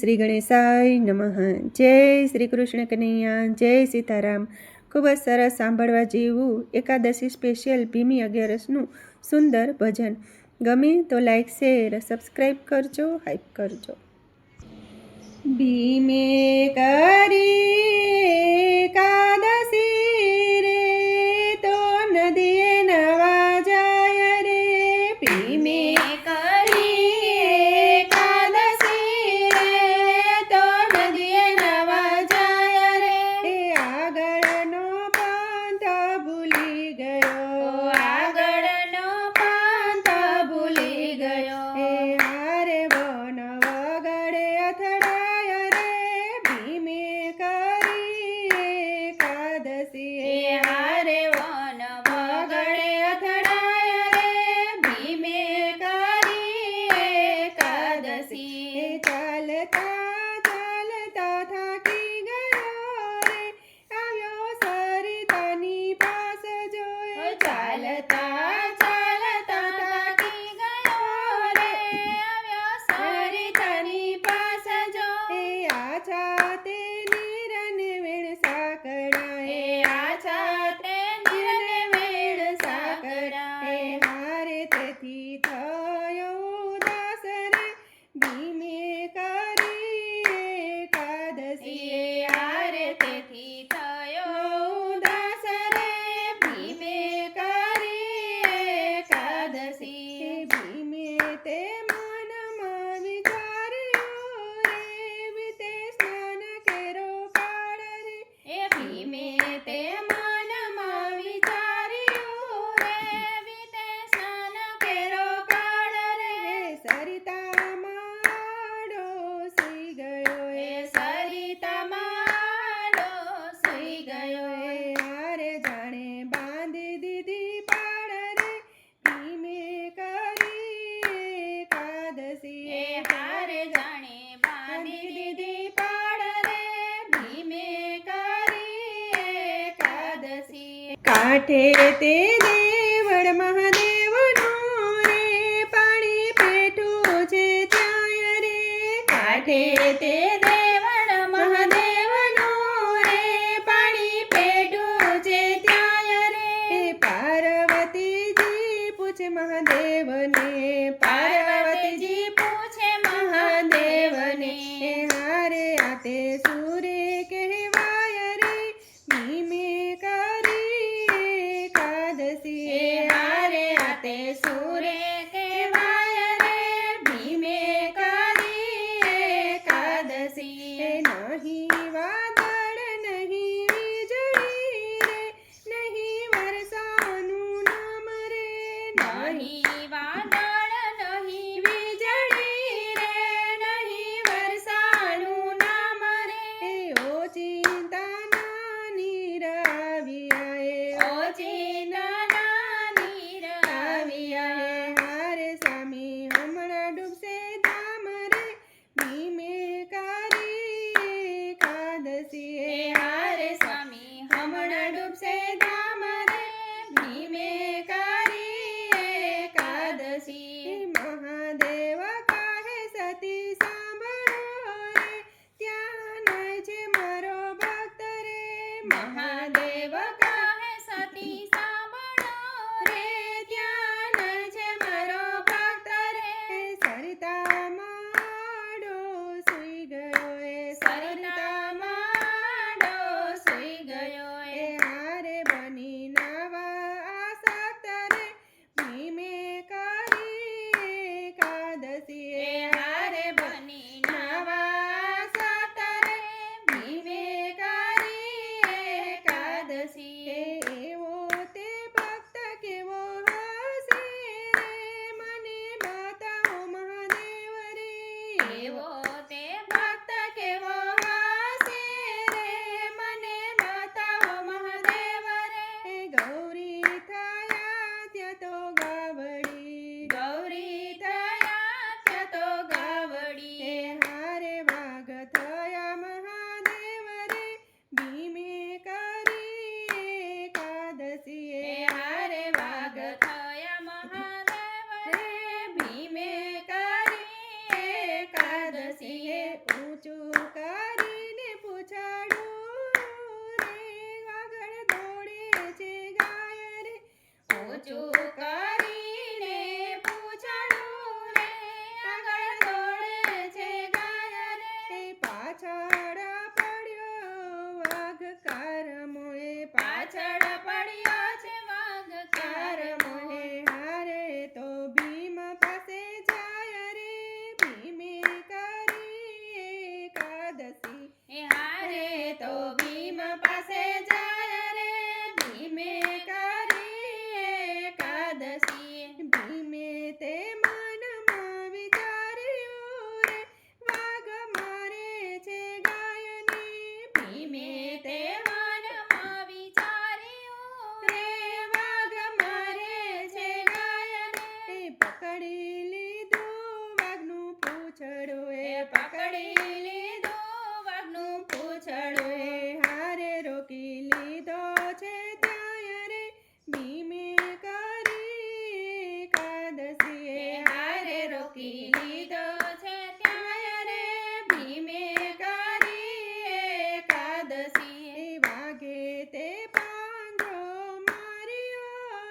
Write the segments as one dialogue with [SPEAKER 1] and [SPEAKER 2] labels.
[SPEAKER 1] શ્રી ગણેશાય નમઃ. જય શ્રી કૃષ્ણ કનૈયા, જય સીતારામ. ખૂબ જ સરસ સાંભળવા જેવું એકાદશી સ્પેશિયલ ભીમી 11નું સુંદર ભજન. ગમે તો લાઈક, શેર, સબસ્ક્રાઈબ કરજો, હાઈપ કરજો. ભીમે કરી એકાદશી રે તો નદીએ નવા જાય રે. ભીમે કાંઠે તે દેવળ મહાદેવનું રે પાણી પેઠું છે ત્યાં રે. કાંઠે તે દેવળ મહાદેવનું રે પાણી પેઠું છે ત્યાં રે. પાર્વતીજી પૂછે મહાદેવને, પાર્વતીજી પૂછે મહાદેવને, હારે આતે સૂરે કહેવાય રે. ભીમે સૂરે કહેવાય રે. ભીમે કરી એકાદશી. નહીં વાદળ નહીં વીજળી રે, નહીં વરસાદનું નામ રે. નહીં વાદળ નહીં વીજળી રે, નહીં વરસાદનું નામ રે. ઓ ચિંતા નાની રવિયા, ઓ ચિંતા
[SPEAKER 2] ઊંચું કરીને પૂંછડું રે આગળ દોડે છે ગાય રે
[SPEAKER 1] પાછળ પડ્યો વાઘ કારમોએ
[SPEAKER 2] પાછળ પડ્યો છે વાઘ
[SPEAKER 1] કારમોએ હારે તો ભીમ પાસે જાય રે ભીમે કરી એકાદશી
[SPEAKER 2] એ હારે તો ભીમ પાસે જાય રે ભીમે કરી એકાદશી
[SPEAKER 1] ભીમે તે મનમાં વિચાર્યું રે વાઘ મારે છે ગાયને
[SPEAKER 2] ભીમે તે મનમાં વિચાર્યું
[SPEAKER 1] રે વાઘ મારે છે ગાયને પકડી લીધું વાઘનું પૂંછડું
[SPEAKER 2] પકડી લીધું વાઘનું પૂંછડું
[SPEAKER 1] હારે રોકી લીધો છે ત્યાં રે ભીમે કરી એકાદશી
[SPEAKER 2] હારે રોકી લીધો છે ત્યાં રે ભીમે કરી એકાદશી
[SPEAKER 1] વાઘે તે પાંજો માર્યો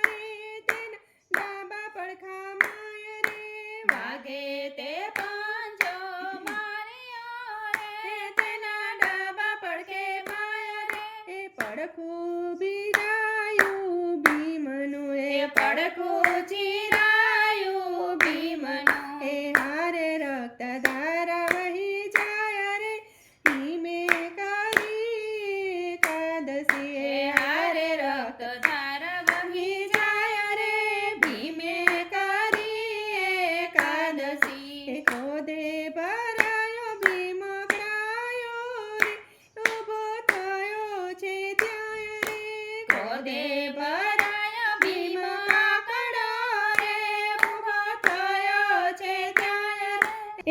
[SPEAKER 1] રે તેના ડાબા પડખામાં રે
[SPEAKER 2] વાઘે તે પાંજો માર્યો રે
[SPEAKER 1] તેના ડાબા પડખે માય રે પડખું બીજાયું ભીમનું
[SPEAKER 2] પડખું ચીરાયું ભીમનું
[SPEAKER 1] હારે રક્ત ધારા વહી જાય રે ભીમે કરી એકાદશી
[SPEAKER 2] હારે રક્ત ધાર વહી જાય રે ભીમે કરી એકાદશી
[SPEAKER 1] ક્રોધે ભરાયો ભીમ કરાયો રે ઊભો થયો છે ત્યાં રે
[SPEAKER 2] ક્રોધે ભરાયો ભીમ આકડો રે ઊભો થયો છે ત્યાં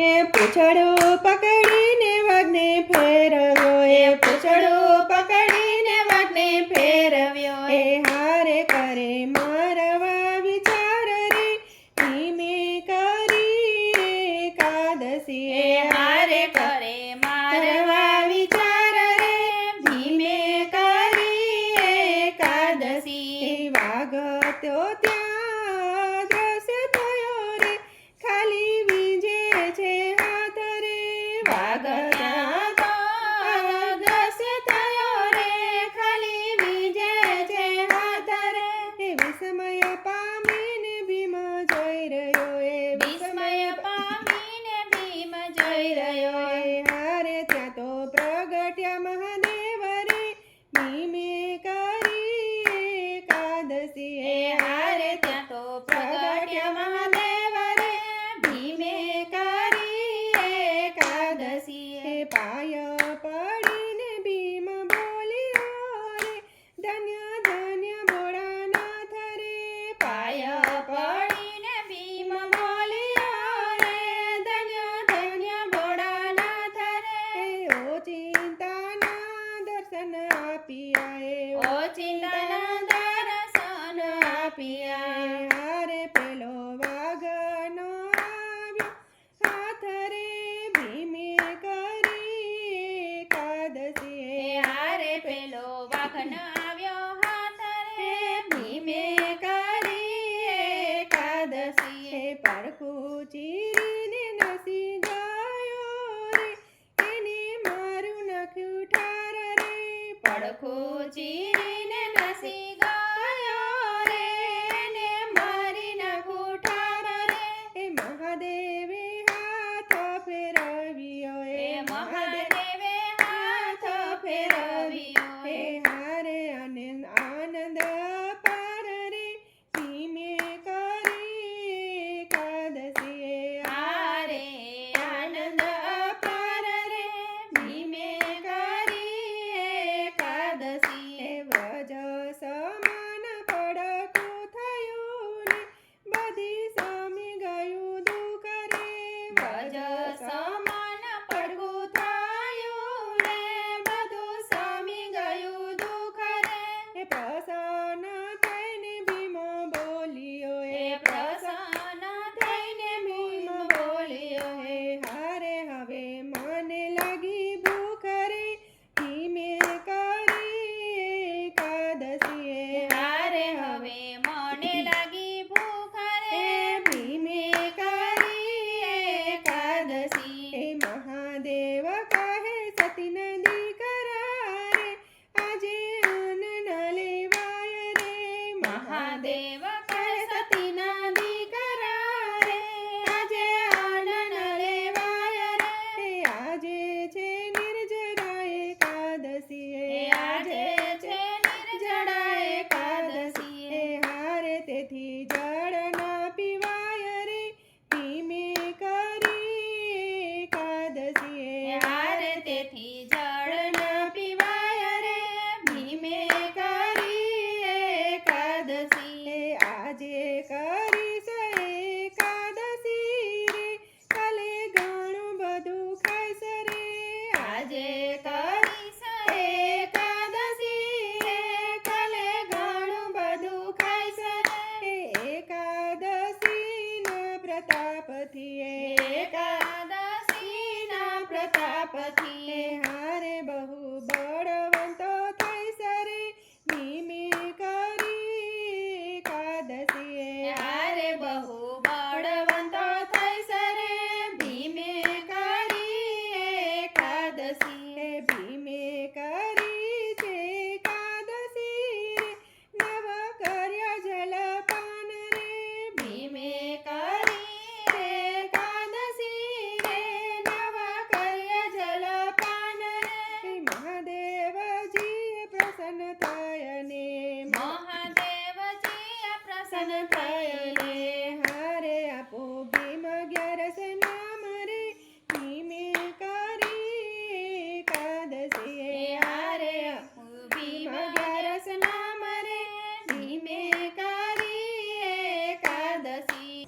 [SPEAKER 1] એ પૂંછડું પકડીને વાઘને ફેરવ્યો
[SPEAKER 2] પૂંછડું પકડીને વાઘને ફેરવ્યો
[SPEAKER 1] એ હારે કરે મારવા વિચાર રે ભીમે કરી એકાદશી
[SPEAKER 2] હારે કરે મારવા વિચાર રે ભીમે કરી એકાદશી
[SPEAKER 1] વાઘ તો ત્યાં દ્રશ્ય થયો રે ખાલી વીજે છે હાથ રે
[SPEAKER 2] વાઘ ત્યાં તો દ્રશ્ય થયો રે ખાલી વીજે છે હાથ રે
[SPEAKER 1] વિસ્મય પામીને ભીમ જોઈ રહ્યો
[SPEAKER 2] વિસ્મય પામીને ભીમ જોઈ રહ્યો
[SPEAKER 1] હારે ત્યાં તો પ્રગટ્યા મહાદેવ રે ભીમે કરી એકાદશી
[SPEAKER 2] હારે ત્યાં તો પ્રગટ્યા મહાદેવ રે ભીમે કરી એકાદશી
[SPEAKER 1] પાય પડીને ભીમ બોલ્યો રે ધન્ય ધન્ય ભોળાનાથ રે
[SPEAKER 2] પાય પડીને ભીમ બોલ્યો રે ધન્ય ધન્ય ભોળાનાથ રે
[SPEAKER 1] ઓ ચિંતાના દર્શન આપ્યા
[SPEAKER 2] ઓ ચિંતાના દર્શન આપ્યા
[SPEAKER 1] હારે પેલો વાઘનો આવ્યો હાથ રે ભીમે કરી એકાદશી
[SPEAKER 2] હારે પેલો વાઘન આવ્યો હાથ રે ભીમે કરી એકાદશી
[SPEAKER 1] પડખું ચીરીને નસી ગયો રે એને મારું નાખ્યું ઠાર રે
[SPEAKER 2] પડખું ચીરીને નસી ગયો રે ને મારી નાખું ઠાર રે
[SPEAKER 1] મહાદેવે હાથ ફેરવ્યો
[SPEAKER 2] મહાદેવે હાથ ફેરવ્યો
[SPEAKER 1] હારે આનંદ પાર રે ભીમે કરી એકાદશી
[SPEAKER 2] હારે આનંદ અપાર રે ભીમે કરી એકાદશી
[SPEAKER 1] વ્રજ સમાન પડકું થયું ને બધી સમી ગયું દુઃખ રે
[SPEAKER 2] વ્રજ સમાન પડવું થયું રે બધું સમી ગયું દુઃખ રે
[SPEAKER 1] પ્રસન્ન થઈને ભીમ બોલ્યો
[SPEAKER 2] પ્રસન્ન થઈને ભીમ બોલ્યો
[SPEAKER 1] હારે હવે મને લાગી ભૂખ રે ભીમે કરી એકાદશી
[SPEAKER 2] હારે હવે મને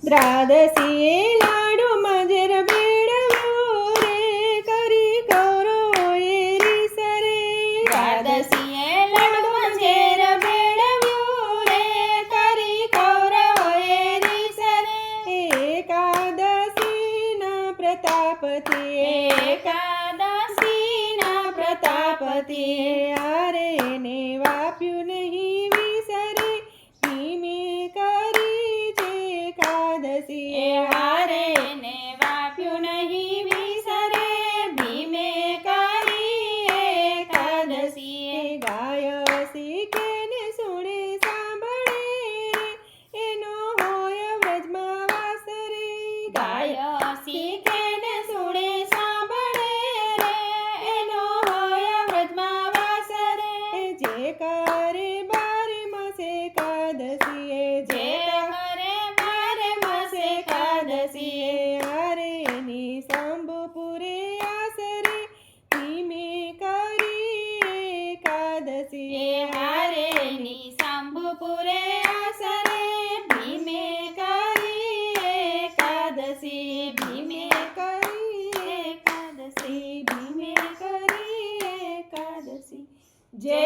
[SPEAKER 1] દ્વાદશીએ લાડુ મજર બેડવ્યો રે કરી કૌરવોએ રીસ રે
[SPEAKER 2] દ્વાદશીએ લાડુ ઝેર ભેળવ્યું રે કરી કૌરવોએ રીસ રે
[SPEAKER 1] એકાદશીના પ્રતાપથી
[SPEAKER 2] એકાદશીના પ્રતાપથી
[SPEAKER 1] આરે ને વાપ્યું નહીં વિસરે ધીમે કરી છે એકાદશી
[SPEAKER 2] હારે ને વાપ્યું નહીં વિસરે ભીમે કરી એકાદશીએ
[SPEAKER 1] ગાય શીખે ને સુણે સાંભળે એનો હોય વ્રજમાં વાસ રે
[SPEAKER 2] ગાય શીખે ને સુણે સાંભળે રે એનો હોય વ્રજમાં વાસ રે
[SPEAKER 1] જે કરે બારે માસે એકાદશીએ
[SPEAKER 2] જે કરે બારે માસે એકાદશીએ
[SPEAKER 1] હારે ની શંભુપુરે આસરે ધીમે કરી એકાદશી
[SPEAKER 2] હારે ની શંભુપુરે આસરે ભીમે કરી એકાદશી ભીમે
[SPEAKER 1] કરી
[SPEAKER 2] એકાદશી
[SPEAKER 1] ભીમે કરી એકાદશી જય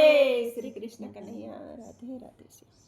[SPEAKER 1] શ્રી કૃષ્ણ કનૈયા રાધે રાધે શ્યામ